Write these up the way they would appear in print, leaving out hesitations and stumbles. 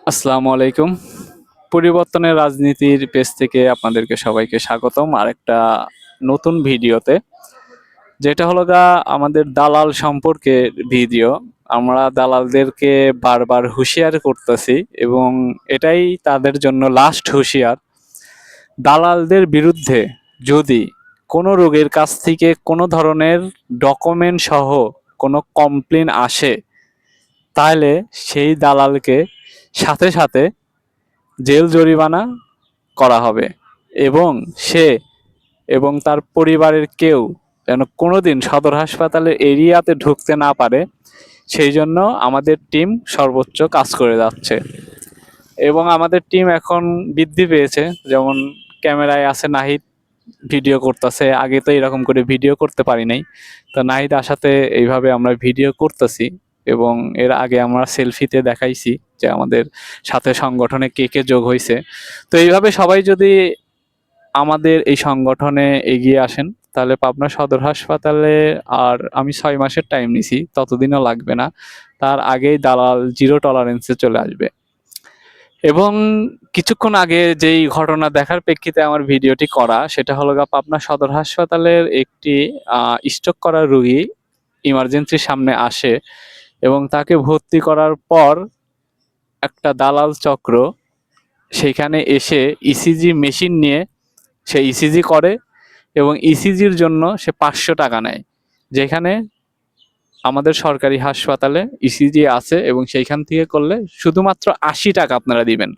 আসসালামু আলাইকুম। পরিবর্তনের রাজনীতির পেজ থেকে আপনাদেরকে সবাইকে স্বাগতম আরেকটা নতুন ভিডিওতে। যেটা হলো আমাদের দালাল সম্পর্কে ভিডিও। আমরা দালালদেরকে বারবার হুঁশিয়ার করতেছি এবং এটাই তাদের জন্য লাস্ট হুঁশিয়ার। দালালদের বিরুদ্ধে যদি কোনো রোগীর কাছ থেকে কোনো ধরনের ডকুমেন্ট সহ কোনো কমপ্লেন আসে, তাহলে সেই দালালকে সাথে সাথে জেল জরিমানা করা হবে এবং সে এবং তার পরিবারের কেউ যেন কোনোদিন সদর হাসপাতালের এরিয়াতে ঢুকতে না পারে, সেই জন্য আমাদের টিম সর্বোচ্চ কাজ করে যাচ্ছে। এবং আমাদের টিম এখন বৃদ্ধি পেয়েছে, যেমন ক্যামেরায় আছে নাহিদ, ভিডিও করতেছে। আগে তো এরকম করে ভিডিও করতে পারি নাই, তো নাহিদ আসাতে এইভাবে আমরা ভিডিও করতেছি। এবং এর আগে আমরা সেলফিতে দেখাইছি যে আমাদের সাথে সংগঠনে কে কে যোগ হয়েছে। তো এইভাবে সবাই যদি আমাদের এই সংগঠনে এগিয়ে আসেন, তাহলে পাবনা সদর হাসপাতালে আর আমি 6 মাসের টাইম নিছি, ততদিনও লাগবে না। তার আগেই দালাল জিরো টলারেন্সে চলে আসবে। এবং কিছুক্ষণ আগে যেই ঘটনা দেখার প্রেক্ষিতে আমার ভিডিওটি করা, সেটা হলো পাবনা সদর হাসপাতালের একটি স্ট্রোক করা রোগী ইমার্জেন্সির সামনে আসে এবং তাকে ভর্তি করার পর একটা দালাল চক্র সেখানে এসে ইসিজি মেশিন নিয়ে সে ইসিজি করে এবং ইসিজির জন্য সে 500 টাকা নেয়। যেখানে আমাদের সরকারি হাসপাতালে ইসিজি আছে এবং সেইখান থেকে করলে শুধুমাত্র 80 টাকা আপনারা দিবেন,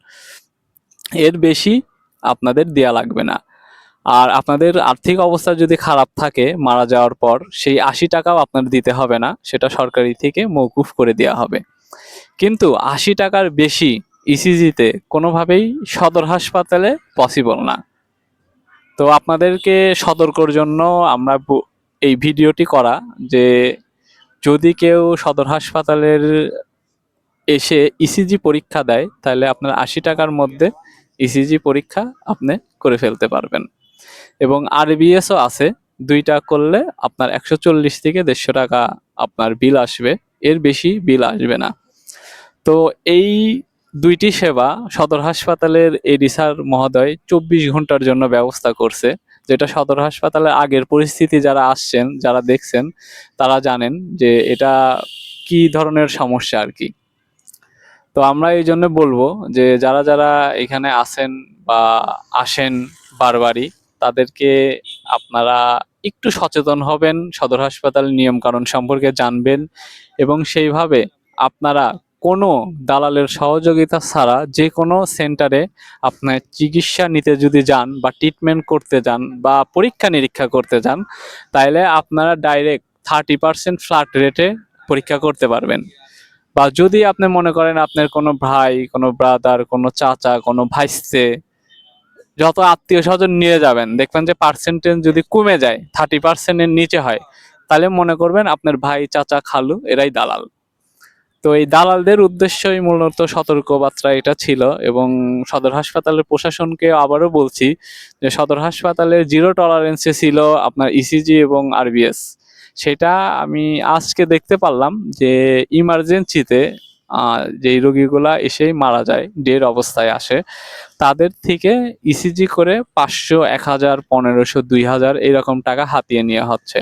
এর বেশি আপনাদের দেয়া লাগবে না। আর আপনাদের আর্থিক অবস্থা যদি খারাপ থাকে মারা যাওয়ার পর, সেই 80 টাকাও আপনার দিতে হবে না, সেটা সরকারি থেকে মওকুফ করে দেওয়া হবে। কিন্তু 80 টাকার বেশি ইসিজিতে কোনোভাবেই সদর হাসপাতালে পসিবল না। তো আপনাদেরকে সতর্কর জন্য আমরা এই ভিডিওটি করা, যে যদি কেউ সদর হাসপাতালের এসে ইসিজি পরীক্ষা দেয়, তাহলে আপনার 80 টাকার মধ্যে ইসিজি পরীক্ষা আপনি করে ফেলতে পারবেন। এবং আরবিএসও আছে, দুইটা করলে আপনার 140 থেকে 150 টাকা আপনার বিল আসবে, এর বেশি বিল আসবে না। তো এই দুইটি সেবা সদর হাসপাতালের এডি স্যার মহোদয় 24 ঘন্টার জন্য ব্যবস্থা করছে, যেটা সদর হাসপাতালের আগের পরিস্থিতি যারা আসছেন, যারা দেখছেন, তারা জানেন যে এটা কি ধরনের সমস্যা আর কি। তো আমরা এই জন্য বলবো যে যারা যারা এখানে আছেন বা আসেন বারবারই, তাদেরকে আপনারা একটু সচেতন হবেন, সদর হাসপাতাল নিয়ম কানুন সম্পর্কে জানবেন এবং সেইভাবে আপনারা কোনো দালালের সহযোগিতা ছাড়া যে কোনো সেন্টারে আপনার চিকিৎসা নিতে যদি যান বা ট্রিটমেন্ট করতে যান বা পরীক্ষা নিরীক্ষা করতে যান, তাহলে আপনারা ডাইরেক্ট 30% ফ্ল্যাট রেটে পরীক্ষা করতে পারবেন। বা যদি আপনি মনে করেন আপনার কোনো ভাই, কোনো ব্রাদার, কোনো চাচা, কোনো ভাইস্তে, যত আত্মীয় স্বজন নিয়ে যাবেন, দেখবেন যে পার্সেন্টেজ যদি কমে যায়, 30%-এর নিচে হয়, তাহলে মনে করবেন আপনার ভাই, চাচা, খালু এরাই দালাল। তো এই দালালদের উদ্দেশ্যই মূলত সতর্কবার্তা এটা ছিল। এবং সদর হাসপাতালের প্রশাসনকে আবারও বলছি যে সদর হাসপাতালের জিরো টলারেন্সে ছিল আপনার ইসিজি এবং আরবিএস। সেটা আমি আজকে দেখতে পারলাম যে ইমার্জেন্সিতে যেই রোগীগুলা এসেই মারা যায়, ডেড অবস্থায় আসে, তাদের থেকে ইসিজি করে 500, 1000, 1500, 2000 এরকম টাকা হাতিয়ে নেওয়া হচ্ছে।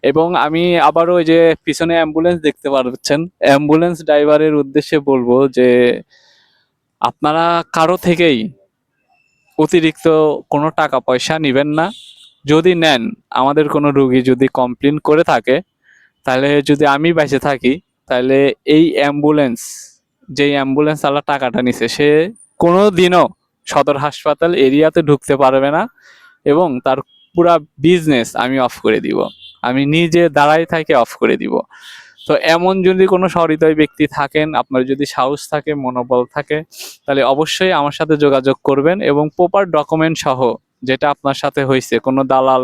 এবং আমি আবারও ওই যে পিছনে অ্যাম্বুলেন্স দেখতে পাচ্ছেন, অ্যাম্বুলেন্স ড্রাইভারের উদ্দেশ্যে বলবো যে আপনারা কারো থেকেই অতিরিক্ত কোনো টাকা পয়সা নেবেন না। যদি নেন, আমাদের কোনো রোগী যদি কমপ্লেন করে থাকে, তাহলে যদি আমি বেঁচে থাকি, তাহলে এই অ্যাম্বুলেন্স, যেই অ্যাম্বুলেন্স আলা টাকাটা নিছে, সে কোনো দিনও সদর হাসপাতাল এরিয়াতে ঢুকতে পারবে না এবং তার পুরা বিজনেস আমি অফ করে দিব, আমি নিজে দাঁড়াই থেকে অফ করে দিব। তো এমন যদি কোনো সহৃদয় ব্যক্তি থাকেন, আপনার যদি সাহস থাকে, মনোবল থাকে, তাহলে অবশ্যই আমার সাথে যোগাযোগ করবেন এবং প্রপার ডকুমেন্ট সহ, যেটা আপনার সাথে হয়েছে, কোনো দালাল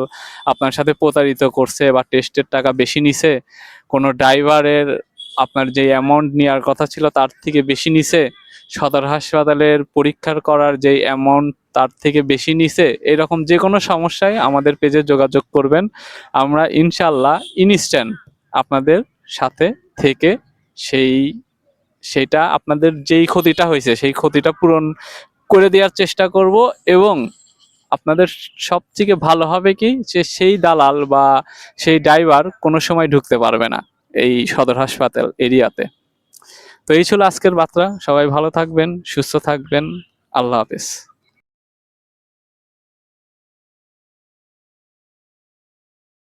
আপনার সাথে প্রতারিত করছে বা টেস্টের টাকা বেশি নিছে, কোনো ড্রাইভারের আপনার যে অ্যামাউন্ট নেওয়ার কথা ছিল তার থেকে বেশি নিছে, সদর হাসপাতালের পরীক্ষার করার যে অ্যামাউন্ট তার থেকে বেশি নিছে, এরকম যে কোনো সমস্যায় আমাদের পেজে যোগাযোগ করবেন। আমরা ইনশাল্লাহ ইনস্ট্যান্ট আপনাদের সাথে থেকে সেই সেটা আপনাদের যেই ক্ষতিটা হয়েছে সেই ক্ষতিটা পূরণ করে দেওয়ার চেষ্টা করব। এবং আপনাদের সবথেকে ভালো হবে কি যে সেই দালাল বা সেই ড্রাইভার কোনো সময় ঢুকতে পারবে না এই সদর হাসপাতাল এরিয়াতে। তো এই ছিল আজকের বার্তা। সবাই ভালো থাকবেন, সুস্থ থাকবেন। আল্লাহ হাফেজ।